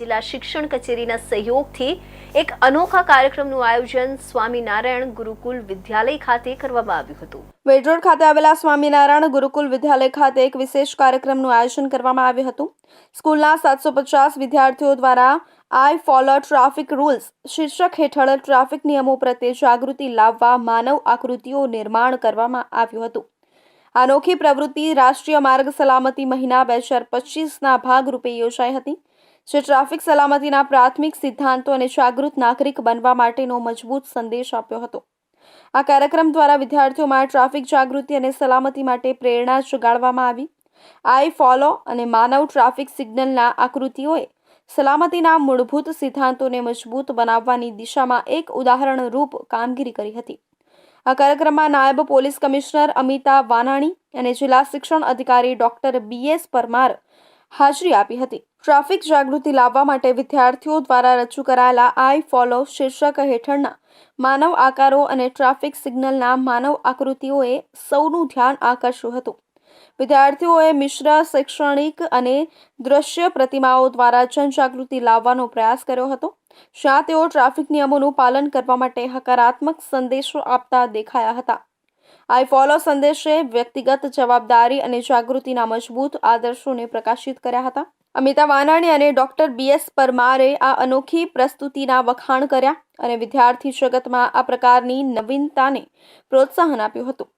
જિલ્લા શિક્ષણ કચેરીના સહયોગથી એક અનોખા કાર્યક્રમનું આયોજન સ્વામિનારાયણ ગુરુકુલ વિદ્યાલય ખાતે કરવામાં આવ્યું હતું। વેડરોડ ખાતે આવેલા સ્વામિનારાયણ ગુરુકુલ વિદ્યાલય ખાતે એક વિશેષ કાર્યક્રમનું આયોજન કરવામાં આવ્યું હતું। સ્કૂલના 750 વિદ્યાર્થીઓ દ્વારા આઈ ફોલો ટ્રાફિક રૂલ્સ શીર્ષક હેઠળ ટ્રાફિક નિયમો પ્રત્યે જાગૃતિ લાવવા માનવ આકૃતિઓ નિર્માણ કરવામાં આવ્યું હતું। આ અનોખી પ્રવૃત્તિ રાષ્ટ્રીય માર્ગ સલામતી મહિના 2025ના ભાગરૂપે યોજાઈ હતી, જે ટ્રાફિક સલામતીના પ્રાથમિક સિદ્ધાંતો અને જાગૃત નાગરિક બનવા માટેનો મજબૂત સંદેશ આપ્યો હતો। આ કાર્યક્રમ દ્વારા વિદ્યાર્થીઓમાં ટ્રાફિક જાગૃતિ અને સલામતી માટે પ્રેરણા જગાડવામાં આવી। આઈ ફોલો અને માનવ ટ્રાફિક સિગ્નલના આકૃતિઓએ સલામતીના મૂળભૂત સિદ્ધાંતોને મજબૂત બનાવવાની દિશામાં એક ઉદાહરણરૂપ કામગીરી કરી હતી। આ કાર્યક્રમમાં નાયબ પોલીસ કમિશનર અમિતા વાનાણી અને જિલ્લા શિક્ષણ અધિકારી ડોક્ટર BS પરમાર હાજરી આપી હતી। ટ્રાફિક જાગૃતિ લાવવા માટે વિદ્યાર્થીઓ દ્વારા રજૂ કરાયેલા આઈ ફોલો શીર્ષક હેઠળના માનવ આકારો અને ટ્રાફિક સિગ્નલના માનવ આકૃતિઓએ સૌનું ધ્યાન આકર્ષ્યું હતું। વિદ્યાર્થીઓએ મિશ્ર શૈક્ષણિક અને દ્રશ્ય પ્રતિમાઓ દ્વારા જનજાગૃતિ લાવવાનો પ્રયાસ કર્યો હતો, જ્યાં તેઓ ટ્રાફિક નિયમોનું પાલન કરવા માટે હકારાત્મક સંદેશો આપતા દેખાયા હતા। આઈ ફોલો સંદેશે વ્યક્તિગત જવાબદારી અને જાગૃતિના મજબૂત આદર્શોને પ્રકાશિત કર્યા હતા। અમિતા વાનાણી અને ડોક્ટર BS પરમારે આ અનોખી પ્રસ્તુતિના વખાણ કર્યા અને વિદ્યાર્થી જગતમાં આ પ્રકારની નવીનતાને પ્રોત્સાહન આપ્યું હતું।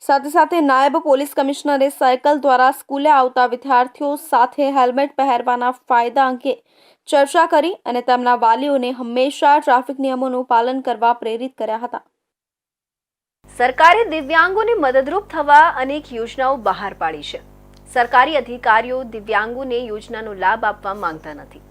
સાથે સાથે નાયબ પોલીસ કમિશનરે સાયકલ દ્વારા સ્કૂલે આવતા વિદ્યાર્થીઓ સાથે હેલ્મેટ પહેરવાના ફાયદા અંગે ચર્ચા કરી અને તેમના વાલીઓને હંમેશા ટ્રાફિક નિયમોનું પાલન કરવા પ્રેરિત કર્યા હતા। સરકારે દિવ્યાંગોને મદદરૂપ થવા અનેક યોજનાઓ બહાર પાડી છે। સરકારી અધિકારીઓ દિવ્યાંગોને યોજનાનો લાભ આપવા માંગતા નથી।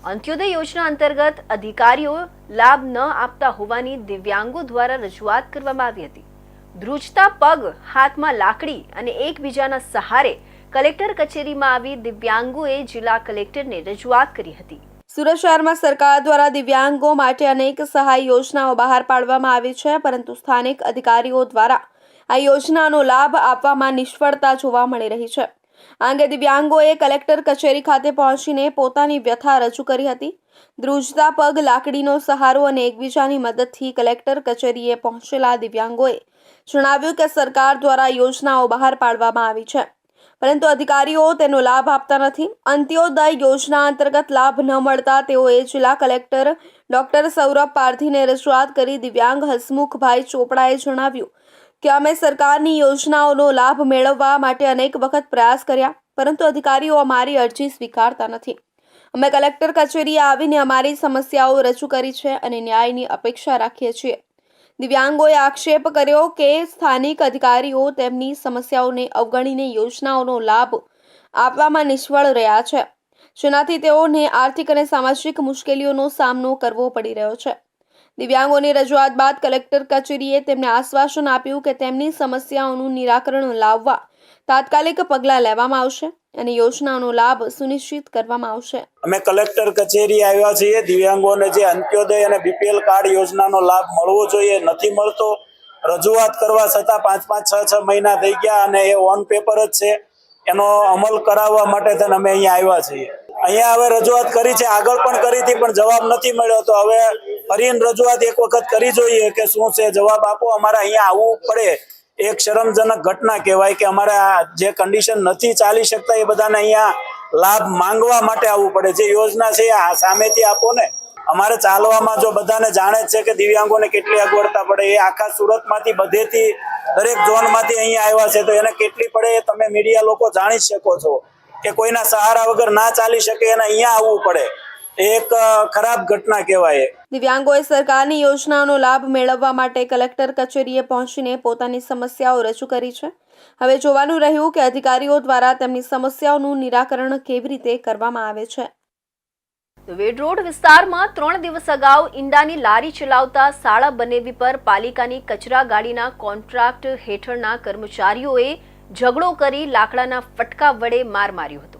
અંત્યોદય યોજના અંતર્ગત અધિકારીઓ લાભ ન આપતા હોવાની દિવ્યાંગો દ્વારા રજૂઆત કરવામાં આવી હતી। ધ્રુજતા પગ, હાથમાં લાકડી અને એકબીજાના સહારે કલેક્ટર કચેરીમાં આવી દિવ્યાંગોએ જિલ્લા કલેક્ટરને રજૂઆત કરી હતી। સુરત શહેરમાં સરકાર દ્વારા દિવ્યાંગો માટે અનેક સહાય યોજનાઓ બહાર પાડવામાં આવી છે, પરંતુ સ્થાનિક અધિકારીઓ દ્વારા આ યોજનાનો લાભ આપવામાં નિષ્ફળતા જોવા મળી રહી છે। આ અંગે દિવ્યાંગોએ કલેક્ટર કચેરી ખાતે પહોંચીને પોતાની વ્યથા રજૂ કરી હતી। ધ્રુજતા પગ, લાકડીનો સહારો અને એકબીજાની મદદથી કલેક્ટર કચેરીએ પહોંચેલા દિવ્યાંગોએ જણાવ્યું કે સરકાર દ્વારા યોજનાઓ બહાર પાડવામાં આવી છે, પરંતુ અધિકારીઓ તેનો લાભ આપતા નથી। અંત્યોદય યોજના અંતર્ગત લાભ ન મળતા તેઓએ જિલ્લા કલેક્ટર ડોક્ટર સૌરભ પારધીને રજૂઆત કરી। દિવ્યાંગ હસમુખભાઈ ચોપડાએ જણાવ્યું કે અમે સરકારની યોજનાઓનો લાભ મેળવવા માટે અનેક વખત પ્રયાસ કર્યા, પરંતુ અધિકારીઓ અમારી અરજી સ્વીકારતા નથી। અમે કલેક્ટર કચેરીએ આવીને અમારી સમસ્યાઓ રજૂ કરી છે અને ન્યાયની અપેક્ષા રાખીએ છીએ। દિવ્યાંગોએ આક્ષેપ કર્યો કે સ્થાનિક અધિકારીઓ તેમની સમસ્યાઓને અવગણીને યોજનાઓનો લાભ આપવામાં નિષ્ફળ રહ્યા છે, જેનાથી તેઓને આર્થિક અને સામાજિક મુશ્કેલીઓનો સામનો કરવો પડી રહ્યો છે। દિવ્યાંગોની રજૂઆત બાદ કલેક્ટર કચેરીએ તેમને આશ્વાસન આપ્યું કે તેમની સમસ્યાઓનું નિરાકરણ લાવવા તાત્કાલિક પગલાં લેવામાં આવશે અને યોજનાનો લાભ સુનિશ્ચિત કરવામાં આવશે। અમે કલેક્ટર કચેરી આવ્યા છીએ। દિવ્યાંગોને જે અંત્યોદય અને BPL કાર્ડ યોજનાનો લાભ મળવો જોઈએ નથી મળતો। રજૂઆત કરવા છતાં 5-5, 6-6 મહિના થઈ ગયા અને એ ઓન પેપર જ છે। એનો અમલ કરાવવા માટે અમે અહીંયા આવ્યા છીએ। અહીંયા હવે રજૂઆત કરી છે, આગળ પણ કરી હતી, પણ જવાબ નથી મળ્યો। તો હવે ફરીને રજૂઆત એક વખત કરી જોઈએ કે શું છે, જવાબ આપો। અમારે અહીંયા આવવું પડે એક શરમજનક ઘટના કહેવાય કે અમારે જે કન્ડિશન નથી ચાલી શકતા એ બધાને અહીંયા લાભ માંગવા માટે આવવું પડે। જે યોજના છે આ સામેથી આપો ને। અમારે ચાલવામાં જો બધાને જાણે જ છે કે દિવ્યાંગોને કેટલી અગવડતા પડે। એ આખા સુરતમાંથી બધેથી દરેક ઝોનમાંથી અહીંયા આવ્યા છે, તો એને કેટલી પડે એ તમે મીડિયા લોકો જાણી શકો છો કે કોઈના સહારા વગર ના ચાલી શકે એને અહીંયા આવવું પડે। એક ખરાબ ઘટના કહેવાય। દિવ્યાંગોએ સરકારની યોજનાઓનો લાભ મેળવવા માટે કલેક્ટર કચેરીએ પહોંચીને પોતાની સમસ્યાઓ રજૂ કરી છે। હવે જોવાનું રહ્યું કે અધિકારીઓ દ્વારા તેમની સમસ્યાઓનું નિરાકરણ કેવી રીતે કરવામાં આવે છે। વેડરોડ વિસ્તારમાં 3 દિવસ અગાઉ ઈંડાની લારી ચલાવતા શાળા બનેવી પર પાલિકાની કચરા ગાડીના કોન્ટ્રાક્ટ હેઠળના કર્મચારીઓએ ઝઘડો કરી લાકડાના ફટકા વડે માર માર્યો હતો।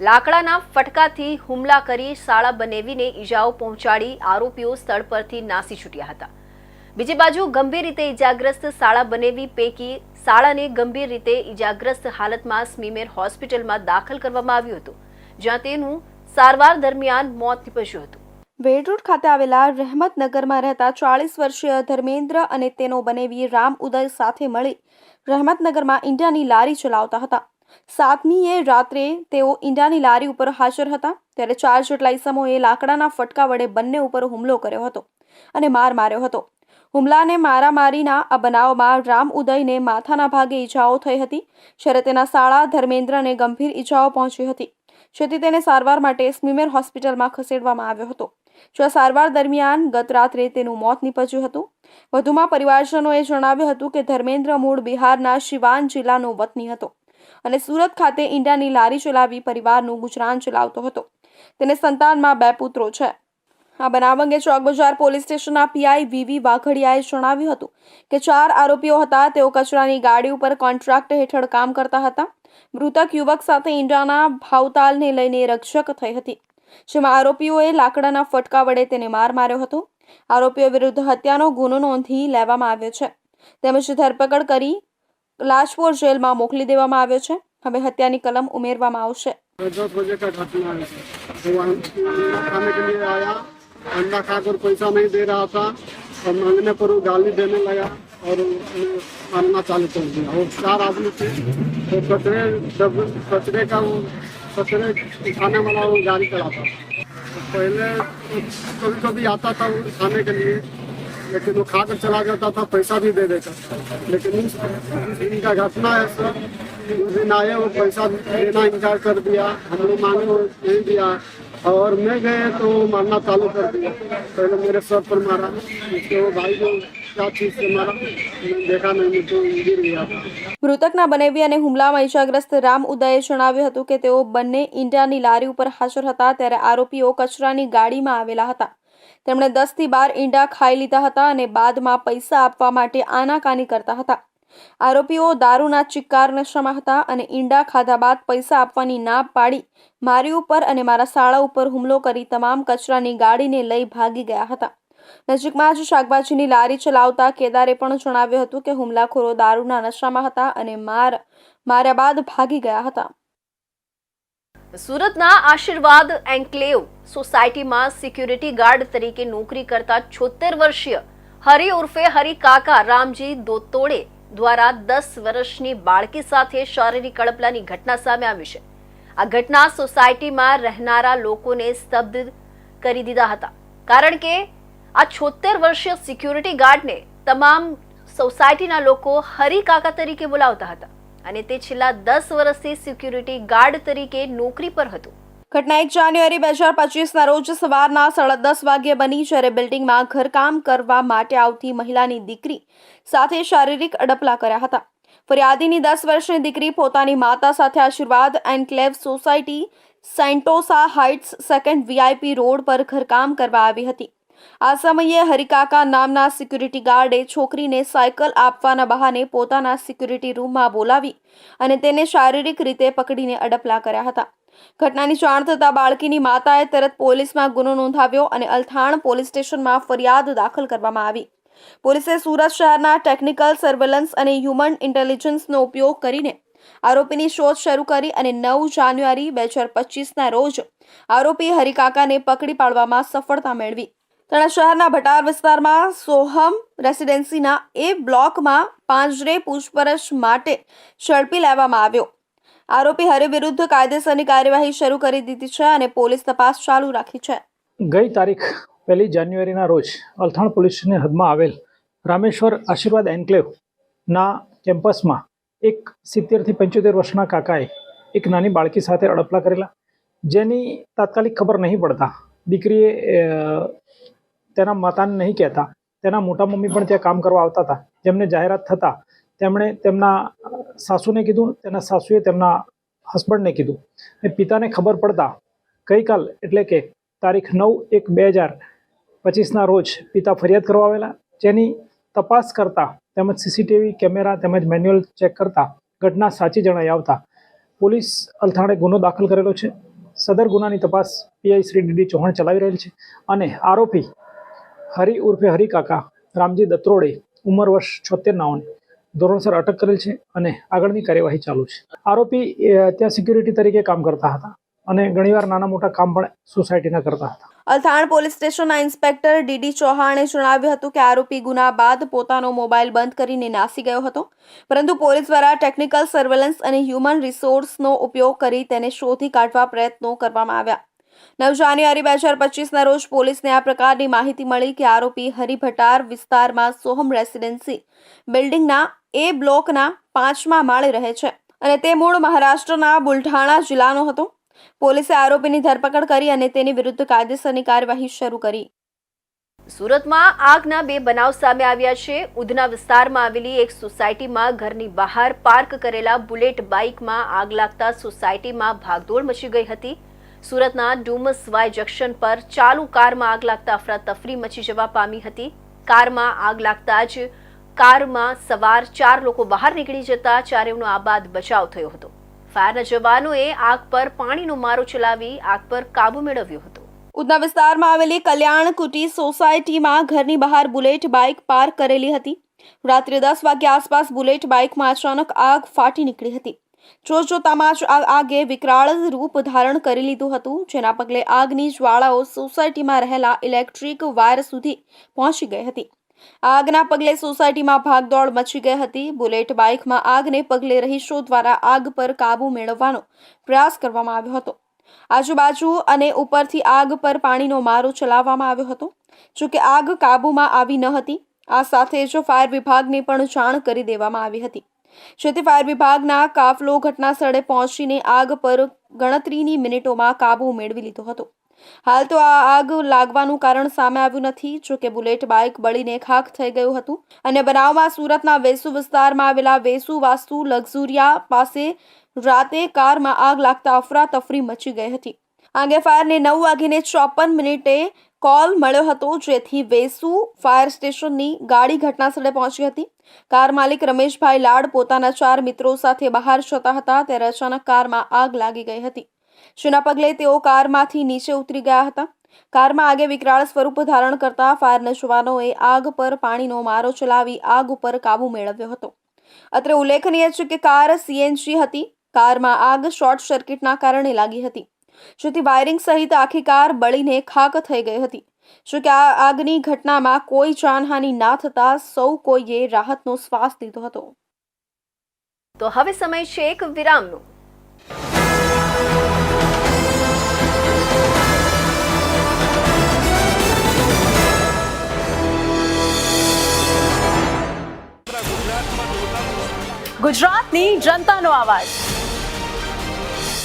લાકડાના ફટકાથી હુમલા કરી શાળા બનેવીને ઈજાઓ પહોંચાડી આરોપીઓ સ્થળ પરથી નાસી છૂટ્યા હતા। બીજી બાજુ ગંભીર રીતે ઈજાગ્રસ્ત શાળા બનેવી પૈકી શાળાને ગંભીર રીતે ઈજાગ્રસ્ત હાલતમાં સ્મીમેર હોસ્પિટલમાં દાખલ કરવામાં આવ્યું હતું, જ્યાં તેનું સારવાર દરમિયાન મોત નીપજ્યું હતું. વેડરોડ ખાતે આવેલા રહેમતનગરમાં રહેતા 40 વર્ષીય ધર્મેન્દ્ર અને તેનો બનેવી રામ ઉદય સાથે મળી રહેમતનગરમાં ઈંડાની લારી ચલાવતા હતા. 7મીએ રાત્રે તેઓ ઈંડાની લારી ઉપર હાજર હતા ત્યારે 4 જેટલા ઈસમોએ લાકડાના ફટકા વડે બંને ઉપર હુમલો કર્યો હતો અને માર માર્યો હતો. હુમલાને મારામારીના આ બનાવમાં રામ ઉદયને માથાના ભાગે ઈજાઓ થઈ હતી જ્યારે તેના સાળા ધર્મેન્દ્રને ગંભીર ઈજાઓ પહોંચી હતી જેથી તેને સારવાર માટે સ્મીમેર હોસ્પિટલમાં ખસેડવામાં આવ્યો હતો. જો સારવાર દરમિયાન ગત રાત્રે તેનું મોત નીપજ્યું હતું. વધુમાં પરિવારજનોએ જણાવ્યું હતું કે ધર્મેન્દ્ર મૂળ બિહારના સિવાન જિલ્લાનો વતની હતો અને સુરત ખાતે ઈંડાની લારી ચલાવી પરિવારનું ગુજરાન ચલાવતો હતો. તેને સંતાનમાં 2 પુત્રો છે. આ બનાવ અંગે ચોક બજાર પોલીસ સ્ટેશનના પીઆઈ વીવી વાઘડિયાએ જણાવ્યું હતું કે 4 આરોપીઓ હતા. તેઓ કચરાની ગાડી ઉપર કોન્ટ્રાક્ટ હેઠળ કામ કરતા હતા. મૃતક યુવક સાથે ઈંડાના ભાવતાલને લઈને રકઝક થઈ હતી જેમાં આરોપીઓએ લાકડાના ફટકા વડે તેને માર માર્યો હતો. આરોપીઓ વિરુદ્ધ હત્યાનો ગુનો નોંધી લેવામાં આવ્યો છે તેમજ ધરપકડ કરી લાજપોર જેલમાં મોકલી દેવામાં આવ્યો છે. હવે હત્યાની કલમ ઉમેરવામાં આવશે. 10 बजे का घटना है तो वहाँ खाने के लिए आया, अंडा खाकर पैसा नहीं दे रहा था और मांगने पर वो गाली देने लगा और मारना चालू कर दिया. और 4 आदमी थे तो कचरे का वो कचरे उठाने वाला वो गाड़ी चलाता. पहले कभी कभी आता था वो खाने के लिए लेकिन वो खाकर चला जाता था, पैसा भी दे देता. लेकिन इनका घटना है सर, उस दिन आए वो पैसा देना इनकार कर दिया, हम लोग मांगे वो नहीं दिया और मैं गए तो मारना चालू कर दिया. पहले मेरे सर पर मारा, उसके वो भाई को क्या चीज़ से मारा मैंने देखा नहीं, मैं तो गिर गया था. મૃતકના બનેવી અને હુમલામાં ઈજાગ્રસ્ત રામ ઉદયે જણાવ્યું હતું કે તેઓ બંને ઈંડાની લારી ઉપર હાજર હતા ત્યારે આરોપીઓ કચરાની ગાડીમાં આવેલા હતા. તેમણે 10 થી 12 ઈંડા ખાઈ લીધા હતા અને બાદમાં પૈસા આપવા માટે આનાકાની કરતા હતા. આરોપીઓ દારૂના ચિક્કાર નશામાં હતા અને ઈંડા ખાધા બાદ પૈસા આપવાની ના પાડી મારી ઉપર અને મારા સાળા ઉપર હુમલો કરી તમામ કચરાની ગાડીને લઈ ભાગી ગયા હતા. નજીકમાં જ શાકભાજીની લારી ચલાવતા કેદારે પણ જણાવ્યું હતું કે હુમલાખોરો દારૂના નશામાં હતા અને માર્યા બાદ ભાગી ગયા હતા. સુરતના આશીર્વાદ એન્કલેવ સોસાયટીમાં સિક્યુરિટી ગાર્ડ તરીકે નોકરી કરતા 76 વર્ષીય હરિ ઉર્ફે હરિ કાકા રામજી દોતોડે દ્વારા 10 વર્ષની બાળકી સાથે શારીરિક કડપલાની ઘટના સામે આવી છે. આ ઘટના સોસાયટીમાં રહેનારા લોકોને સ્તબ્ધ કરી દીધા હતા કારણ કે આ 76 વર્ષીય સિક્યુરિટી ગાર્ડને તમામ સોસાયટીના લોકો હરિ કાકા તરીકે બોલાવતા હતા અને તે છેલ્લા 10 વર્ષથી સિક્યુરિટી ગાર્ડ તરીકે નોકરી પર હતું. ઘટના 1 જાન્યુઆરી 2025ના રોજ સવારના 10:30 વાગ્યે બની જ્યારે બિલ્ડિંગમાં ઘરકામ કરવા માટે આવતી મહિલાની દીકરી સાથે શારીરિક અડપલા કર્યા હતા. ફરિયાદીની 10 વર્ષની દીકરી પોતાની માતા સાથે આશીર્વાદ enclave society Sentosa heights 2nd VIP road પર ઘરકામ કરવા આવી હતી. આ સમયે હરિકાકા નામના સિક્યુરિટી ગાર્ડે છોકરીને સાયકલ આપવાના બહાને પોતાના સિક્યુરિટી રૂમમાં બોલાવી અને તેને શારીરિક રીતે પકડીને અડપલા કર્યા હતા. ઘટનાની જાણ થતાં બાળકીની માતાએ તરત પોલીસમાં ગુનો નોંધાવ્યો અને અલથાણ પોલીસ સ્ટેશનમાં ફરિયાદ દાખલ કરવામાં આવી. પોલીસે સુરત શહેરના ટેકનિકલ સર્વેલન્સ અને હ્યુમન ઇન્ટેલિજન્સનો ઉપયોગ કરીને આરોપીની શોધ શરૂ કરી અને 9 જાન્યુઆરી 2025ના રોજ આરોપી હરિકાકાને પકડી પાડવામાં સફળતા મેળવી. તણા શહેરના ભટાર વિસ્તારમાં સોહમ રેસિડેન્સીના એ બ્લોકમાં પાંજરે પૂછપરછ માટે ઝડપી લેવામાં આવ્યો. આરોપી હરિ વિરુદ્ધ કાયદેસરની કાર્યવાહી શરૂ કરી દીધી છે અને પોલીસ તપાસ ચાલુ રાખી છે. ગઈ તારીખ 1 જાન્યુઆરીના રોજ અલથાણ પોલીસ સ્ટેશનની હદમાં આવેલ રામેશ્વર આશીર્વાદ એન્કલેવના કેમ્પસમાં એક 70 થી 75 વર્ષના કાકાએ એક નાની બાળકી સાથે અડપલા કરેલા, જેની તાત્કાલિક ખબર નહીં પડતા દીકરીએ તેના માતાને નહીં કહેતા તેના મોટા મમ્મી પણ ત્યાં કામ કરવા આવતા હતા. જેમને જાહેરાત થતાં તેમણે તેમના સાસુને કીધું, તેના સાસુએ તેમના હસબન્ડને કીધું. પિતાને ખબર પડતા ગઈકાલ એટલે કે તારીખ 9/1/2025ના રોજ પિતા ફરિયાદ કરવા આવેલા, જેની તપાસ કરતા તેમજ CCTV કેમેરા તેમજ મેન્યુઅલ ચેક કરતા ઘટના સાચી જણાઈ આવતા પોલીસ અલથાણે ગુનો દાખલ કરેલો છે. સદર ગુનાની તપાસ PI શ્રી DD ચૌહાણ ચલાવી રહેલ છે અને આરોપી હરિ ઉર્ફે હરિ કાકા રામજી દત્રોડે ઉંમર વર્ષ 76 ધોરણસર અટક કરેલ છે અને આગળની કાર્યવાહી ચાલુ છે. આરોપી ત્યાં સિક્યુરિટી તરીકે કામ કરતા હતા અને ઘણીવાર નાના મોટા કામ પણ સોસાયટીના કરતા હતા. અલથાણ પોલીસ સ્ટેશનના ઇન્સ્પેક્ટર ડીડી ચૌહાણે જણાવ્યું હતું કે આરોપી ગુના બાદ પોતાનો મોબાઈલ બંધ કરીને નાસી ગયો હતો, પરંતુ પોલીસ દ્વારા ટેકનિકલ સર્વેલન્સ અને હ્યુમન રિસોર્સનો ઉપયોગ કરી તેને શોધી કાઢવા પ્રયત્નો કરવામાં આવ્યા. 9 જાન્યુઆરી 2025ના રોજ પોલીસને આ પ્રકારની માહિતી મળી કે આરોપી હરિભટાર વિસ્તારમાં સોહમ રેસિડેન્સી બિલ્ડિંગના એ બ્લોકના 5મા માળે રહે છે અને તે મૂળ મહારાષ્ટ્રના બુલઢાણા જિલ્લાનો હતો. પોલીસે આરોપીની ધરપકડ કરી અને તેની વિરુદ્ધ કાયદેસરની કાર્યવાહી શરૂ કરી. સુરતમાં આગના 2 બનાવ સામે આવ્યા છે. ઉધના વિસ્તારમાં આવેલી એક સોસાયટીમાં ઘરની બહાર પાર્ક કરેલા બુલેટ બાઇકમાં આગ લાગતા સોસાયટીમાં ભાગદોડ મચી ગઈ હતી. સુરતના ડુમસ વાય જંકશન પર ચાલુ કારમાં આગ લાગતા અફરાતફરી મચી જવા પામી હતી. કારમાં આગ લાગતા જ કારમાં સવાર 4 લોકો બહાર નીકળી જતા ચારેયનો આબાદ બચાવ થયો હતો. ફાયરના જવાનોએ આગ પર પાણીનો મારો ચલાવી આગ પર કાબુ મેળવ્યો હતો. ઉધના વિસ્તારમાં આવેલી કલ્યાણ કુટી સોસાયટીમાં ઘરની બહાર બુલેટ બાઇક પાર્ક કરેલી હતી. રાત્રે 10 વાગ્યા આસપાસ બુલેટ બાઇકમાં અચાનક આગ ફાટી નીકળી હતી. જોતજોતામાં જ આગે વિકરાળ રૂપ ધારણ કરી લીધું હતું, જેના પગલે આગની જ્વાળાઓ સોસાયટીમાં રહેલા ઇલેક્ટ્રિક વાયર સુધી પહોંચી ગઈ હતી. આગના પગલે સોસાયટીમાં ભાગદોડ મચી ગઈ હતી. બુલેટ બાઇકમાં આગને પગલે રહીશો દ્વારા આગ પર કાબુ મેળવવાનો પ્રયાસ કરવામાં આવ્યો હતો. આજુબાજુ અને ઉપરથી આગ પર પાણીનો મારો ચલાવવામાં આવ્યો હતો, જોકે આગ કાબુમાં આવી ન હતી. આ સાથે જ ફાયર વિભાગને પણ જાણ કરી દેવામાં આવી હતી, જેથી ફાયર વિભાગના કાફલો ઘટના સ્થળે પહોંચીને આગ પર ગણતરીની મિનિટોમાં કાબુ મેળવી લીધો હતો. હાલ તો આ આગ લાગવાનું કારણ સામે આવ્યું નથી, જોકે બુલેટ બાઇક બળીને ખાખ થઈ ગયું હતું. અને બનાવમાં સુરતના વેસુ વિસ્તારમાં આવેલા વેસુ વાસ્તુ લક્ઝુરિયા પાસે રાતે કારમાં આગ લાગતા અફરાતફરી મચી ગઈ હતી. આગે ફાયરને 9:54 કોલ મળ્યો હતો, જેથી વેસુ ફાયર સ્ટેશનની ગાડી ઘટના સ્થળે પહોંચી હતી. કાર માલિક રમેશભાઈ લાડ પોતાના 4 મિત્રો સાથે બહાર જતા હતા ત્યારે અચાનક કારમાં આગ લાગી ગઈ હતી, જેના પગલે તેઓ કારમાંથી નીચે ઉતરી ગયા હતા. કારમાં આગે વિકરાળ સ્વરૂપ ધારણ કરતા ફાયરના જવાનોએ આગ પર પાણીનો મારો ચલાવી આગ ઉપર કાબુ મેળવ્યો હતો. અત્રે ઉલ્લેખનીય છે કે કાર સીએનજી હતી. કારમાં આગ શોર્ટ સર્કિટના કારણે લાગી હતી, જેથી વાયરિંગ સહિત આખી કાર બળીને ખાક થઈ ગઈ હતી. જોકે આ આગની ઘટનામાં કોઈ જાનહાનિ ના થતા સૌ કોઈએ રાહતનો શ્વાસ લીધો હતો. તો હવે સમય છે એક વિરામનો. ગુજરાતની જનતાનો અવાજ.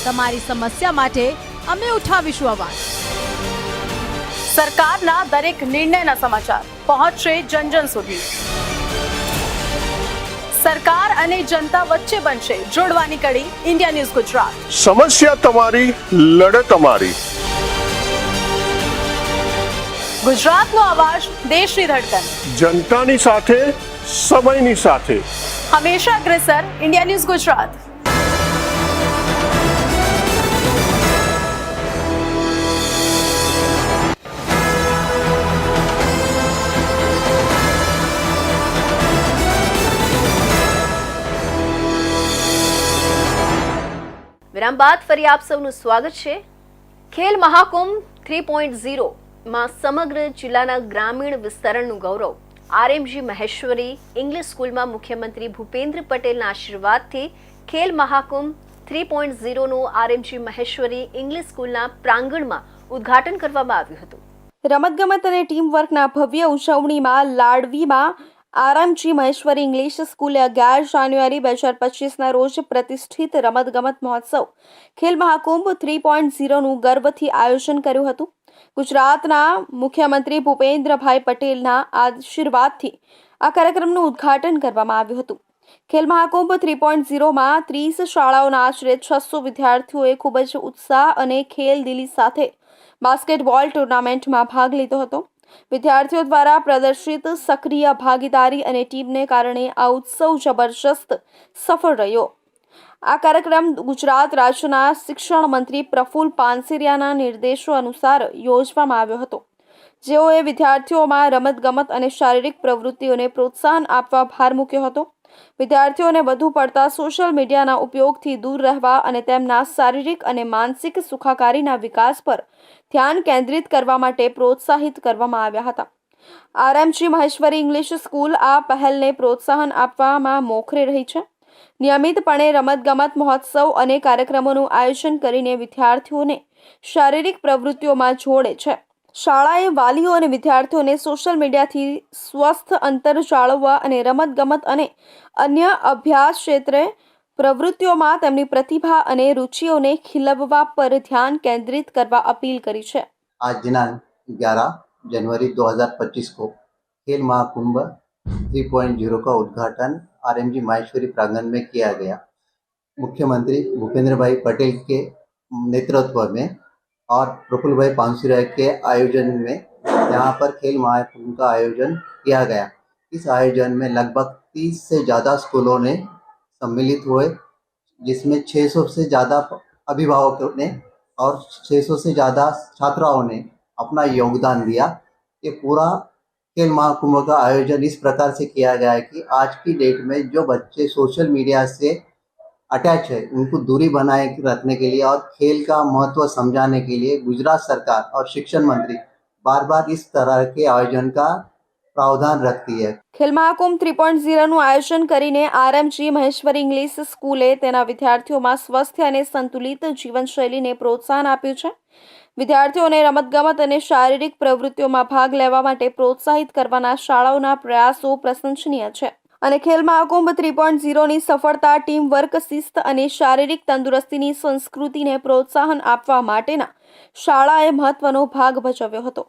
તમારી સમસ્યા માટે અમે ઉઠાવીશું અવાજ. સરકારના દરેક નિર્ણયના સમાચાર પહોંચશે જન જન સુધી. સરકાર અને જનતા વચ્ચે બનશે જોડવાની કડી ઇન્ડિયા ન્યૂઝ ગુજરાત. સમસ્યા તમારી, લડત અમારી. ગુજરાતનો અવાજ, દેશની ધડકન. જનતાની સાથે, સમયની સાથે. હંમેશા અગ્રેસર ઇન્ડિયા ન્યૂઝ ગુજરાત. વિરામ બાદ ફરી આપ સૌનું સ્વાગત છે. ખેલ મહાકુંભ 3.0 માં સમગ્ર જિલ્લાના ગ્રામીણ વિસ્તરણનું ગૌરવ આરએમજી મહેશ્વરી ઇંગ્લિશ સ્કૂલમાં મુખ્યમંત્રી ભૂપેન્દ્ર પટેલના આશીર્વાદથી ખેલ મહાકુંભ 3.0નું આરએમજી મહેશ્વરી ઇંગ્લિશ સ્કૂલના પ્રાંગણમાં ઉદ્ઘાટન કરવામાં આવ્યું હતું. રમતગમત અને ટીમ વર્કના ભવ્ય ઉજવણીમાં લાડવીમાં આરએમજી મહેશ્વરી ઇંગ્લિશ સ્કૂલે 11 જાન્યુઆરી 2025ના રોજ પ્રતિષ્ઠિત રમતગમત મહોત્સવ ખેલ મહાકુંભ 3.0નું ગર્વથી આયોજન કર્યું હતું. ગુજરાતના મુખ્યમંત્રી ભૂપેન્દ્રભાઈ પટેલના આશીર્વાદથી આ કાર્યક્રમનું ઉદ્ઘાટન કરવામાં આવ્યું હતું. ખેલ મહાકુંભ 3.0માં 30 શાળાઓના આશરે 600 વિદ્યાર્થીઓએ ખૂબ જ ઉત્સાહ અને ખેલદિલી સાથે બાસ્કેટબોલ ટુર્નામેન્ટમાં ભાગ લીધો હતો. વિદ્યાર્થીઓ દ્વારા પ્રદર્શિત સક્રિય ભાગીદારી અને ટીમને કારણે આ ઉત્સવ જબરજસ્ત સફળ રહ્યો. આ કાર્યક્રમ ગુજરાત રાજ્યના શિક્ષણ મંત્રી પ્રફુલ્લ પાનસેરિયાના નિર્દેશો અનુસાર યોજવામાં આવ્યો હતો, જેઓએ વિદ્યાર્થીઓમાં રમતગમત અને શારીરિક પ્રવૃત્તિઓને પ્રોત્સાહન આપવા ભાર મૂક્યો હતો. વિદ્યાર્થીઓને વધુ પડતા સોશિયલ મીડિયાના ઉપયોગથી દૂર રહેવા અને તેમના શારીરિક અને માનસિક સુખાકારીના વિકાસ પર ધ્યાન કેન્દ્રિત કરવા માટે પ્રોત્સાહિત કરવામાં આવ્યા હતા. આરએમજી મહેશ્વરી ઇંગ્લિશ સ્કૂલ આ પહેલને પ્રોત્સાહન આપવામાં મોખરે રહી છે. નિયમિતપણે રમતગમત મહોત્સવ અને કાર્યક્રમોનું આયોજન કરીને વિદ્યાર્થીઓને શારીરિક પ્રવૃત્તિઓમાં જોડે છે. શાળાએ વાલીઓ અને વિદ્યાર્થીઓને સોશિયલ મીડિયાથી સ્વસ્થ અંતર જાળવવા અને રમતગમત અને અન્ય અભ્યાસ ક્ષેત્રે પ્રવૃત્તિઓમાં તેમની પ્રતિભા અને રુચિઓને ખીલવવા પર ધ્યાન કેન્દ્રિત કરવા અપીલ કરી છે. आज दिनांक 11 जनवरी 2025 को खेल महाकुंभ 3.0 का उद्घाटन आरएमजी माहेश्वरी प्रांगण में किया गया. मुख्यमंत्री भूपेंद्र पटेल के नेतृत्व में और प्रफुल्ल भाई पानसुरिया के आयोजन में यहाँ पर खेल महाकुंभ का आयोजन किया गया. इस आयोजन में लगभग 30 से ज़्यादा स्कूलों ने सम्मिलित हुए, जिसमें 600 से ज़्यादा अभिभावकों ने और 600 से ज़्यादा छात्राओं ने अपना योगदान दिया. ये पूरा खेल महाकुंभ का आयोजन इस प्रकार से किया गया है कि आज की डेट में जो बच्चे सोशल मीडिया से अटैच है उनको दूरी बनाए रखने के लिए और खेल का महत्व समझाने के लिए गुजरात सरकार और शिक्षण मंत्री बार बार इस तरह के आयोजन का प्रावधान रखती है. ખેલ મહાકુંભ 3.0નું આયોજન કરીને આરએમજી મહેશ્વરી ઇંગ્લિશ સ્કૂલે તેના વિદ્યાર્થીઓમાં સ્વસ્થ અને સંતુલિત જીવનશૈલીને પ્રોત્સાહન આપ્યું છે. વિદ્યાર્થીઓને રમતગમત અને શારીરિક પ્રવૃત્તિઓમાં ભાગ લેવા માટે પ્રોત્સાહિત કરવાના શાળાઓના પ્રયાસો પ્રશંસનીય છે અને ખેલ મહાકુંભ 3.0ની સફળતા ટીમ વર્ક, શિસ્ત અને શારીરિક તંદુરસ્તીની સંસ્કૃતિને પ્રોત્સાહન આપવા માટેના શાળાએ મહત્વનો ભાગ ભજવ્યો હતો.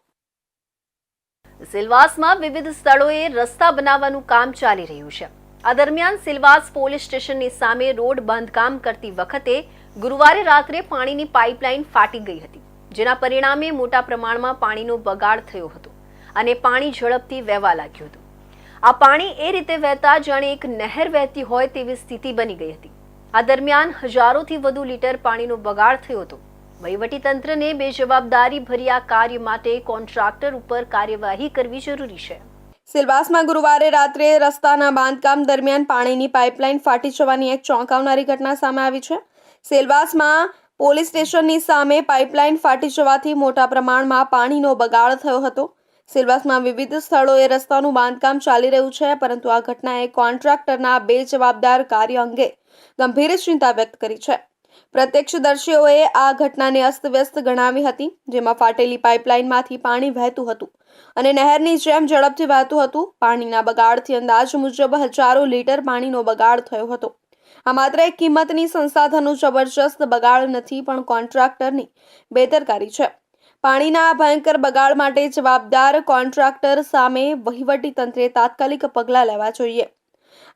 સિલવાસમાં વિવિધ સ્થળોએ રસ્તા બનાવવાનું કામ ચાલી રહ્યું છે. આ દરમિયાન સિલવાસ પોલીસ સ્ટેશનની સામે રોડ બાંધકામ કરતી વખતે ગુરુવારે રાત્રે પાણીની પાઇપલાઇન ફાટી ગઈ હતી, જેના પરિણામે મોટા પ્રમાણમાં પાણીનો બગાડ થયો હતો અને પાણી ઝડપથી વહેવા લાગ્યું હતું. આ પાણી એ રીતે વહેતા જાણે એક નહેર વહેતી હોય તેવી સ્થિતિ બની ગઈ હતી. આ દરમિયાન હજારોથી વધુ લીટર પાણીનો બગાડ થયો હતો. વહીવટીતંત્રને બેજવાબદારી ભરી આ કાર્ય માટે કોન્ટ્રાક્ટર ઉપર કાર્યવાહી કરવી જરૂરી છે. સિલવાસમાં ગુરુવારે રાત્રે રસ્તાના બાંધકામ દરમિયાન પાણીની પાઇપલાઇન ફાટી જવાની એક ચોંકાવનારી ઘટના સામે આવી છે. સિલવાસમાં પોલીસ સ્ટેશનની સામે પાઇપલાઇન ફાટી જવાથી મોટા પ્રમાણમાં પાણીનો બગાડ થયો હતો. સિલવાસમાં વિવિધ સ્થળોએ રસ્તાનું બાંધકામ ચાલી રહ્યું છે, પરંતુ આ ઘટનાએ કોન્ટ્રાક્ટરના બેજવાબદાર કાર્ય અંગે ગંભીર ચિંતા વ્યક્ત કરી છે. પ્રત્યક્ષદર્શીઓએ આ ઘટનાને અસ્તવ્યસ્ત ગણાવી હતી, જેમાં ફાટેલી પાઇપલાઇનમાંથી પાણી વહેતું હતું અને નહેરની જેમ ઝડપથી વહેતું હતું. પાણીના બગાડથી અંદાજ મુજબ હજારો લીટર પાણીનો બગાડ થયો હતો. આ માત્ર એક કિંમતની સંસાધનનો જબરજસ્ત બગાડ નથી, પણ કોન્ટ્રાક્ટરની બેદરકારી છે. પાણીના ભયંકર બગાડ માટે જવાબદાર કોન્ટ્રાક્ટર સામે વહીવટીતંત્રે તાત્કાલિક પગલાં લેવા જોઈએ.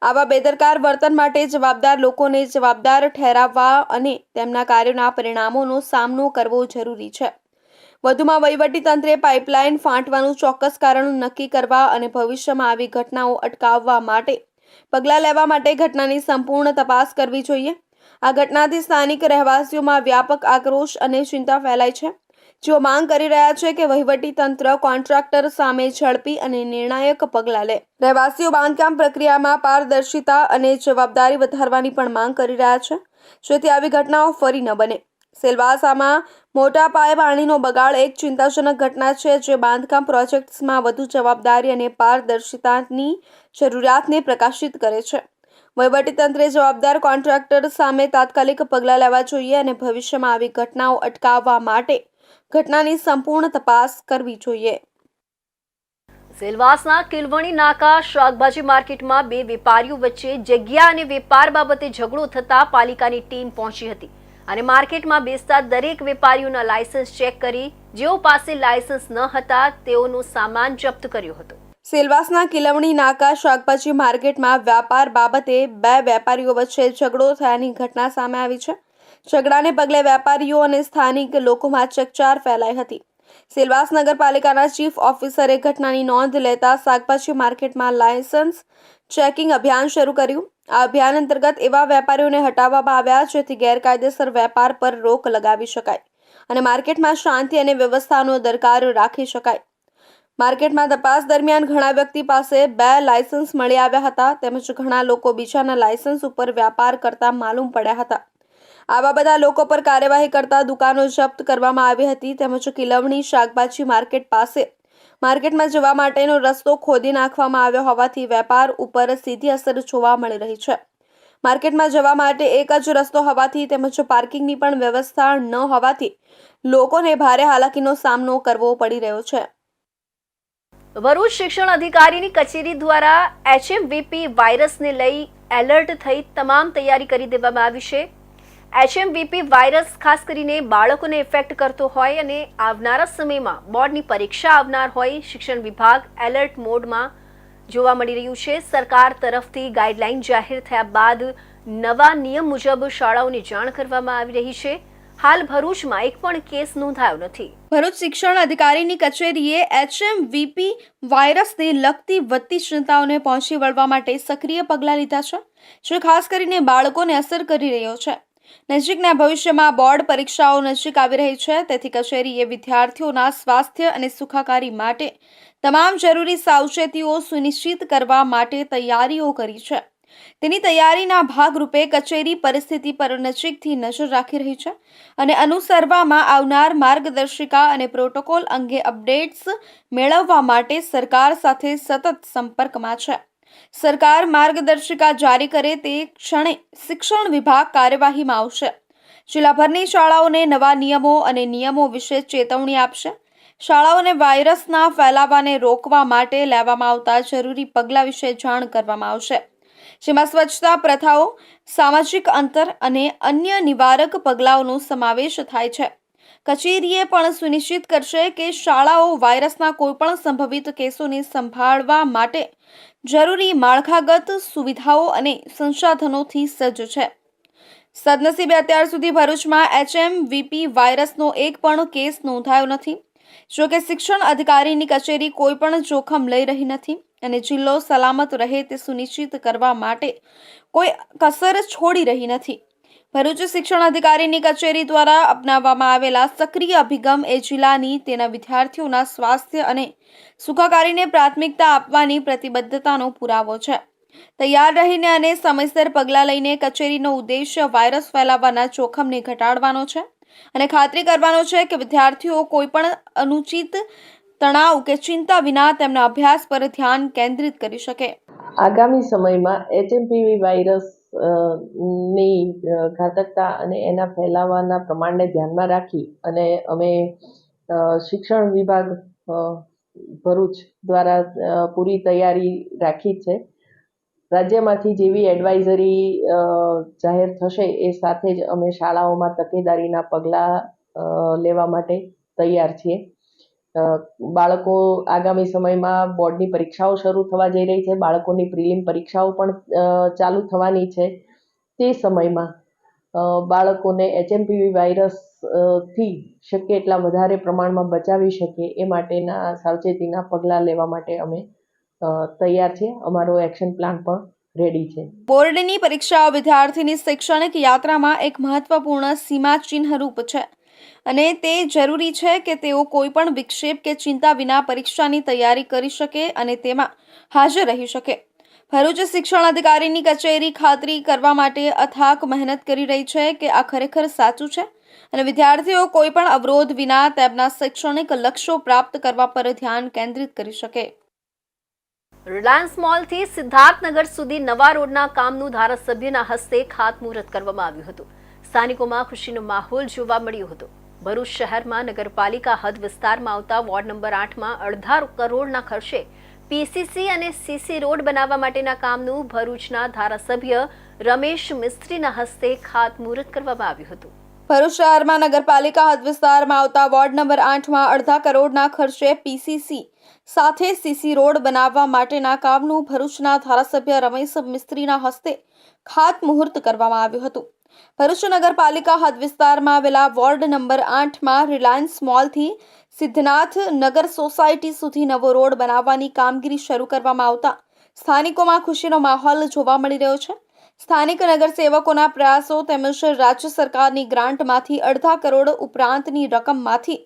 આવા બેદરકાર વર્તન માટે જવાબદાર લોકોને જવાબદાર ઠેરાવવા અને તેમના કાર્યોના પરિણામોનો સામનો કરવો જરૂરી છે. વધુમાં વહીવટીતંત્રે પાઇપલાઇન ફાટવાનું ચોક્કસ કારણ નક્કી કરવા અને ભવિષ્યમાં આવી ઘટનાઓ અટકાવવા માટે પગલાં લેવા માટે ઘટનાની સંપૂર્ણ તપાસ કરવી જોઈએ. આ ઘટનાથી સ્થાનિક રહેવાસીઓમાં વ્યાપક આક્રોશ અને ચિંતા ફેલાઈ છે, જેઓ માંગ કરી રહ્યા છે કે વહીવટીતંત્ર કોન્ટ્રાક્ટર સામે ઝડપી અને નિર્ણાયક પગલાં લે. રહેવાસીઓ બાંધકામ પ્રક્રિયામાં પારદર્શિતા અને જવાબદારી વધારવાની પણ માંગ કરી રહ્યા છે, જેથી આવી ઘટનાઓ ફરી ન બને. સિલવાસામાં મોટા પાયે પાણીનો બગાડ એક ચિંતાજનક ઘટના છે, જે બાંધકામ પ્રોજેક્ટ્સમાં વધુ જવાબદારી અને પારદર્શિતાની જરૂરિયાતને પ્રકાશિત કરે છે. વહીવટીતંત્રે જવાબદાર કોન્ટ્રાક્ટર સામે તાત્કાલિક પગલાં લેવા જોઈએ અને ભવિષ્યમાં આવી ઘટનાઓ અટકાવવા માટે ઘટનાની સંપૂર્ણ તપાસ કરવી જોઈએ. સેલવાસના કિલવણી નાકા શાકભાજી માર્કેટમાં બે વેપારીઓ વચ્ચે જગ્યા અને વેપાર બાબતે ઝઘડો થતા પાલિકાની ટીમ પહોંચી હતી અને માર્કેટમાં બેસતા દરેક વેપારીઓના લાયસન્સ ચેક કરી જેઓ પાસે લાયસન્સ ન હતા તેઓનો સામાન જપ્ત કર્યો હતો. સેલવાસના કિલવણી નાકા શાકભાજી માર્કેટમાં વ્યાપાર બાબતે બે વેપારીઓ વચ્ચે ઝઘડો થયાની ઘટના સામે આવી છે. ઝઘડાને પગલે વેપારીઓ અને સ્થાનિક લોકોમાં ચકચાર ફેલાઈ હતી. સેલવાસ નગરપાલિકાના ચીફ ઓફિસરે ઘટનાની નોંધ લેતા શાકભાજી માર્કેટમાં લાયસન્સ ચેકિંગ અભિયાન શરૂ કર્યું. આ અભિયાન અંતર્ગત એવા વેપારીઓને હટાવવામાં આવ્યા જેથી ગેરકાયદેસર વેપાર પર રોક લગાવી શકાય અને માર્કેટમાં શાંતિ અને વ્યવસ્થાનો દરકાર રાખી શકાય. માર્કેટમાં તપાસ દરમિયાન ઘણા વ્યક્તિ પાસે 2 લાયસન્સ મળી આવ્યા હતા તેમજ ઘણા લોકો બીજાના લાયસન્સ ઉપર વ્યાપાર કરતા માલુમ પડ્યા હતા. આવા બધા લોકો પર કાર્યવાહી કરતા દુકાનો જપ્ત કરવામાં આવી હતી તેમજ કિલવણી શાકભાજી માર્કેટ પાસે માર્કેટમાં જવા માટેનો રસ્તો ખોદી નાખવામાં આવ્યો હોવાથી વેપાર ઉપર સીધી અસર જોવા મળી રહી છે. માર્કેટમાં જવા માટે એક જ રસ્તો હોવાથી તેમજ પાર્કિંગની પણ વ્યવસ્થા ન હોવાથી લોકોને ભારે હાલાકીનો સામનો કરવો પડી રહ્યો છે. ભરૂચ શિક્ષણ અધિકારીની કચેરી દ્વારા HMVP વાયરસને લઈ એલર્ટ થઈ તમામ તૈયારી કરી દેવામાં આવી છે. HMVP વાયરસ ખાસ કરીને બાળકોને ઇફેક્ટ કરતો હોય અને આવનારા સમયમાં બોર્ડની પરીક્ષા આવનાર હોય શિક્ષણ વિભાગ એલર્ટ મોડમાં જોવા મળી રહ્યું છે. સરકાર તરફથી ગાઈડલાઈન જાહેર થયા બાદ નવા નિયમ મુજબ શાળાઓની જાણ કરવામાં આવી રહી છે. હાલ ભરૂચમાં એક પણ કેસ નોંધાયો નથી. ભરૂચ શિક્ષણ અધિકારીની કચેરીએ HMVP વાયરસને લગતી વધતી ચિંતાઓને પહોંચી વળવા માટે સક્રિય પગલાં લીધા છે, જે ખાસ કરીને બાળકોને અસર કરી રહ્યો છે. નજીકના ભવિષ્યમાં બોર્ડ પરીક્ષાઓ નજીક આવી રહી છે, તેથી કચેરીએ વિદ્યાર્થીઓના સ્વાસ્થ્ય અને સુખાકારી માટે તમામ જરૂરી સાવચેતીઓ સુનિશ્ચિત કરવા માટે તૈયારીઓ કરી છે. તેની તૈયારીના ભાગરૂપે કચેરી પરિસ્થિતિ પર નજીકથી નજર રાખી રહી છે અને અનુસરવામાં આવનાર માર્ગદર્શિકા અને પ્રોટોકોલ અંગે અપડેટ્સ મેળવવા માટે સરકાર સાથે સતત સંપર્કમાં છે. સરકાર માર્ગદર્શિકા જારી કરે તે ક્ષણે શિક્ષણ વિભાગ કાર્યવાહીમાં આવશે. જિલ્લાભરની શાળાઓને નવા નિયમો અને નિયમો વિશે ચેતવણી આપશે. શાળાઓને વાયરસના ફેલાવાને રોકવા માટે લેવામાં આવતા જરૂરી પગલાં વિશે જાણ કરવામાં આવશે, જેમાં સ્વચ્છતા પ્રથાઓ, સામાજિક અંતર અને અન્ય નિવારક પગલાંઓનો સમાવેશ થાય છે. કચેરીએ પણ સુનિશ્ચિત કરશે કે શાળાઓ વાયરસના કોઈપણ સંભવિત કેસોને સંભાળવા માટે જરૂરી માળખાગત સુવિધાઓ અને સંસાધનોથી સજ્જ છે. સદનસીબે અત્યાર સુધી ભરૂચમાં HMVP વાયરસનો એક પણ કેસ નોંધાયો નથી. જોકે શિક્ષણ અધિકારીની કચેરી કોઈ પણ જોખમ લઈ રહી નથી અને જિલ્લો સલામત રહે તે સુનિશ્ચિત કરવા માટે કોઈ કસર છોડી રહી નથી. ભરૂચ શિક્ષણ અધિકારીની કચેરી દ્વારા અપનાવવામાં આવેલા સક્રિય અભિગમ એ જિલ્લાની તેના વિદ્યાર્થીઓના સ્વાસ્થ્ય અને સુખાકારીને પ્રાથમિકતા આપવાની પ્રતિબદ્ધતાનો પુરાવો છે. તૈયાર રહીને અને સમયસર પગલાં લઈને કચેરીનો ઉદ્દેશ્ય વાયરસ ફેલાવાના જોખમને ઘટાડવાનો છે અને ખાતરી કરવાનો છે કે વિદ્યાર્થીઓ કોઈપણ અનુચિત તણાવ કે ચિંતા વિના તેમના અભ્યાસ પર ધ્યાન કેન્દ્રિત કરી શકે. આગામી સમયમાં HMPV વાયરસ ની ઘાતકતા અને એના ફેલાવાના પ્રમાણને ધ્યાનમાં રાખી અને અમે શિક્ષણ વિભાગ ભરૂચ દ્વારા પૂરી તૈયારી રાખી છે. રાજ્યમાંથી જેવી એડવાઇઝરી જાહેર થશે એ સાથે જ અમે શાળાઓમાં તકેદારીના પગલાં લેવા માટે તૈયાર છીએ. બાળકો આગામી સમયમાં બોર્ડની પરીક્ષાઓ શરૂ થવા જઈ રહી છે. બાળકોની પ્રિલિમ પરીક્ષાઓ પણ ચાલુ થવાની છે. તે સમયમાં બાળકોને HMPV વાયરસથી શક્ય એટલા વધારે પ્રમાણમાં બચાવી શકે એ માટેના સાવચેતીના પગલાં લેવા માટે અમે તૈયાર છીએ. અમારો એક્શન પ્લાન પણ રેડી છે. બોર્ડની પરીક્ષાઓ વિદ્યાર્થીની શૈક્ષણિક યાત્રામાં એક મહત્વપૂર્ણ સીમાચિહ્નરૂપ છે અને તે જરૂરી છે કે તેઓ કોઈપણ વિક્ષેપ કે ચિંતા વિના પરીક્ષાની તૈયારી કરી શકે અને તેમાં હાજર રહી શકે. ભરૂચ શિક્ષણ અધિકારીની કચેરી ખાતરી કરવા માટે અથાક મહેનત કરી રહી છે કે આ ખરેખર સાચું છે અને વિદ્યાર્થીઓ કોઈપણ અવરોધ વિના તેમના શૈક્ષણિક લક્ષ્યો પ્રાપ્ત કરવા પર ધ્યાન કેન્દ્રિત કરી શકે. રિલાયન્સ મોલથી સિદ્ધાર્થનગર સુધી નવા રોડના કામનું ધારાસભ્યના હસ્તે ખાતમુહૂર્ત કરવામાં આવ્યું હતું. સ્થાનિકોમાં ખુશીનો માહોલ જોવા મળ્યો હતો. ભરૂચ શહેરમાં નગરપાલિકા હદ વિસ્તારમાં આવતા વોર્ડ નંબર 8માં 18 કરોડના ખર્ચે PCC અને CC રોડ બનાવવા માટેના કામનું ભરૂચના ધારાસભ્ય રમેશ મિસ્ત્રીના હસ્તે ખાતમુહૂર્ત કરવામાં આવ્યું હતું. ભરૂચ શહેરમાં નગરપાલિકા હદ વિસ્તારમાં આવતા વોર્ડ નંબર 8માં 18 કરોડના ખર્ચે PCC સાથે CC રોડ બનાવવા માટેના કામનું ભરૂચના ધારાસભ્ય રમેશ મિસ્ત્રીના હસ્તે ખાતમુહૂર્ત કરવામાં આવ્યું હતું. ભરૂચ નગરપાલિકા હદ વિસ્તારમાં આવેલા વોર્ડ નંબર 8માં રિલાયન્સ મોલથી સિદ્ધનાથ નગર સોસાયટી સુધી નવો રોડ બનાવવાની કામગીરી શરૂ કરવામાં આવતા સ્થાનિકોમાં ખુશીનો માહોલ જોવા મળી રહ્યો છે. સ્થાનિક નગરસેવકોના પ્રયાસો તેમજ રાજ્ય સરકારની ગ્રાન્ટમાંથી 18 કરોડ ઉપરાંતની રકમમાંથી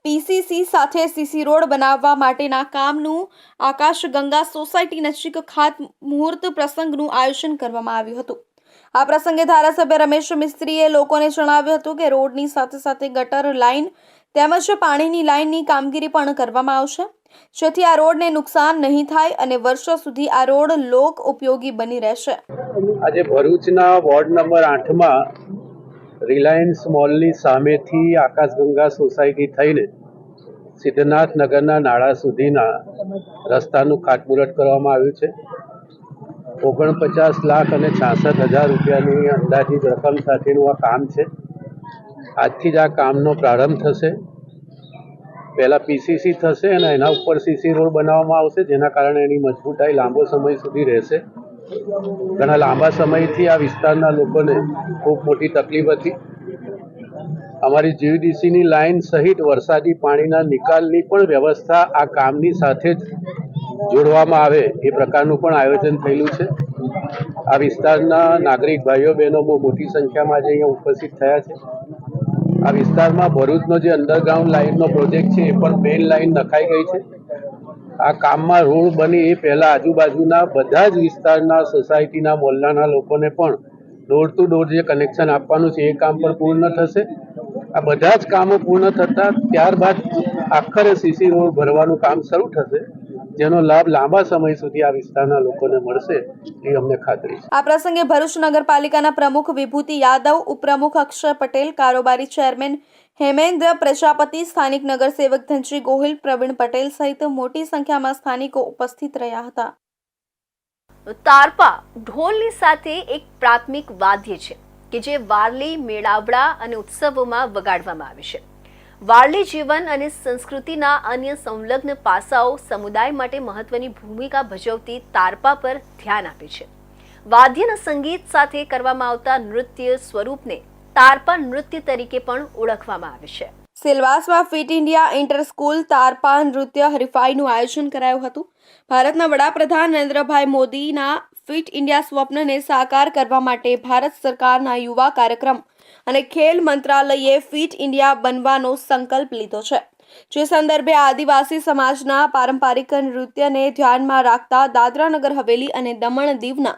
પીસીસી સાથે સીસી રોડ બનાવવા માટેના કામનું આકાશગંગા સોસાયટી નજીક ખાતમુહૂર્ત પ્રસંગનું આયોજન કરવામાં આવ્યું હતું. આ પ્રસંગે ધારાસભ્ય રમેશ મિસ્ત્રીએ લોકોને જણાવ્યું હતું કે રોડની સાથે સાથે ગટર લાઇન તેમજ પાણીની લાઇનની કામગીરી પણ કરવામાં આવશે, જેથી આ રોડને નુકસાન નહીં થાય અને વર્ષો સુધી આ રોડ લોક ઉપયોગી બની રહેશે. આજે ભરૂચના વોર્ડ નંબર 8માં રિલાયન્સ મોલની સામેથી આકાશગંગા સોસાયટી થઈને સિદ્ધનાથ નગરના નાળા સુધીના રસ્તાનું ખાતમુહૂર્ત કરવામાં આવ્યું છે. 49 લાખ અને 66,000 રૂપિયાની અંદાજિત રકમ સાથેનું આ કામ છે. આજથી જ આ કામનો પ્રારંભ થશે. પહેલાં પીસીસી થશે અને એના ઉપર સીસી રોડ બનાવવામાં આવશે, જેના કારણે એની મજબૂતાઈ લાંબો સમય સુધી રહેશે. ઘણા લાંબા સમયથી આ વિસ્તારના લોકોને ખૂબ મોટી તકલીફ હતી. અમારી જીવીડીસીની લાઇન સહિત વરસાદી પાણીના નિકાલની પણ વ્યવસ્થા આ કામની સાથે જ જોડવામાં આવે એ પ્રકારનું પણ આયોજન થયેલું છે. આ વિસ્તારના નાગરિક ભાઈઓ બહેનો બહુ મોટી સંખ્યામાં આજે અહીંયા ઉપસ્થિત થયા છે. આ વિસ્તારમાં ભરૂચનો જે અંડરગ્રાઉન્ડ લાઇનનો પ્રોજેક્ટ છે એ પણ મેઇન લાઇન નખાઈ ગઈ છે. આ કામમાં રોડ બની એ પહેલાં આજુબાજુના બધા જ વિસ્તારના સોસાયટીના મોહલ્લાના લોકોને પણ ડોર ટુ ડોર જે કનેક્શન આપવાનું છે એ કામ પણ પૂર્ણ થશે. આ બધા જ કામો પૂર્ણ થતાં ત્યારબાદ આખરે સીસી રોડ ભરવાનું કામ શરૂ થશે, જેનો લાભ લાંબા સમય સુધી આ વિસ્તારના લોકોને મળશે એ અમને ખાતરી છે. આ પ્રસંગે ભરૂચ નગરપાલિકાના પ્રમુખ વિભૂતિ યાદવ, ઉપપ્રમુખ અક્ષય પટેલ, કારોબારી ચેરમેન હેમેન્દ્ર પ્રજાપતિ, સ્થાનિક નગરસેવક ધનજી ગોહિલ, પ્રવીણ પટેલ સહિત મોટી સંખ્યામાં સ્થાનિકો ઉપસ્થિત રહ્યા હતા. તારપા ઢોલની સાથે એક પ્રાથમિક વાદ્ય છે કે જે વારલી, મેળાવડા અને ઉત્સવોમાં વગાડવામાં આવે છે. વારલી જીવન અને સંસ્કૃતિના અન્ય સંલગ્ન પાસાઓ સમુદાય માટે મહત્વની ભૂમિકા ભજવતી તારપા પર ધ્યાન આપે છે. વાદ્યના સંગીત સાથે કરવામાં આવતા નૃત્ય સ્વરૂપને તારપા નૃત્ય તરીકે પણ ઓળખવામાં આવે છે. સેલવાસમાં fit India inter school Tarpa નૃત્ય હરીફાઈનું આયોજન કરાયું હતું. ભારતના વડાપ્રધાન નરેન્દ્રભાઈ મોદીના ફિટ ઇન્ડિયા સ્વપ્નને સાકાર કરવા માટે ભારત સરકારના યુવા કાર્યક્રમ અને ખેલ મંત્રાલયે ફિટ ઇન્ડિયા બનવાનો સંકલ્પ લીધો છે. જે સંદર્ભે આદિવાસી સમાજના પારંપરિક નૃત્યને ધ્યાનમાં રાખતા દાદરા નગર હવેલી અને દમણ દીવના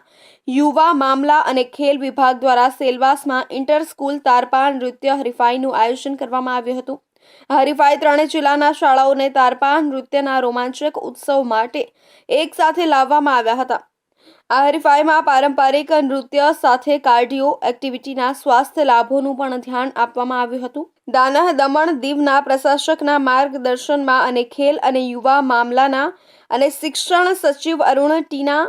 યુવા મામલા અને ખેલ વિભાગ દ્વારા સેલવાસમાં ઇન્ટર સ્કૂલ તારપા નૃત્ય હરીફાઈનું આયોજન કરવામાં આવ્યું હતું. આ હરીફાઈ 3 જિલ્લાના શાળાઓને તારપા નૃત્યના રોમાંચક ઉત્સવ માટે એક સાથે લાવવામાં આવ્યા હતા. આ હરીફાઈમાં પારંપરિક નૃત્ય સાથે કાર્ડિયો એક્ટિવિટીના સ્વાસ્થ્ય લાભોનું પણ ધ્યાન આપવામાં આવ્યું હતું. દાનહ દમણ દીવના પ્રશાસકના માર્ગદર્શનમાં અને ખેલ અને યુવા મામલાના અને શિક્ષણ સચિવ અરુણ ટીના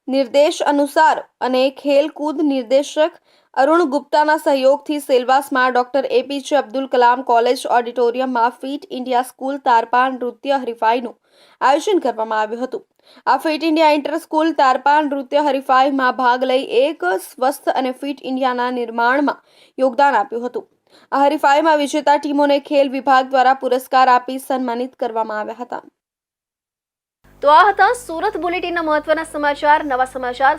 નિર્દેશ અનુસાર અને ખેલકૂદ નિર્દેશક અરુણ ગુપ્તાના સહયોગથી સેલવાસમાં doctor APJ Abdul Kalam college ઓડિટોરિયમમાં ફિટ ઇન્ડિયા સ્કૂલ તારપા નૃત્ય હરીફાઈનું આયોજન કરવામાં આવ્યું હતું. આ fit India inter school Tarpa નૃત્ય હરીફાઈમાં ભાગ લઈ એક સ્વસ્થ અને ફિટ ઇન્ડિયાના નિર્માણમાં યોગદાન આપ્યું હતું. આ હરીફાઈમાં વિજેતા ટીમોને ખેલ વિભાગ દ્વારા પુરસ્કાર આપી સન્માનિત કરવામાં આવ્યા હતા. તો આ હતા સુરત બુલેટિનના મહત્વના સમાચાર. નવા સમાચાર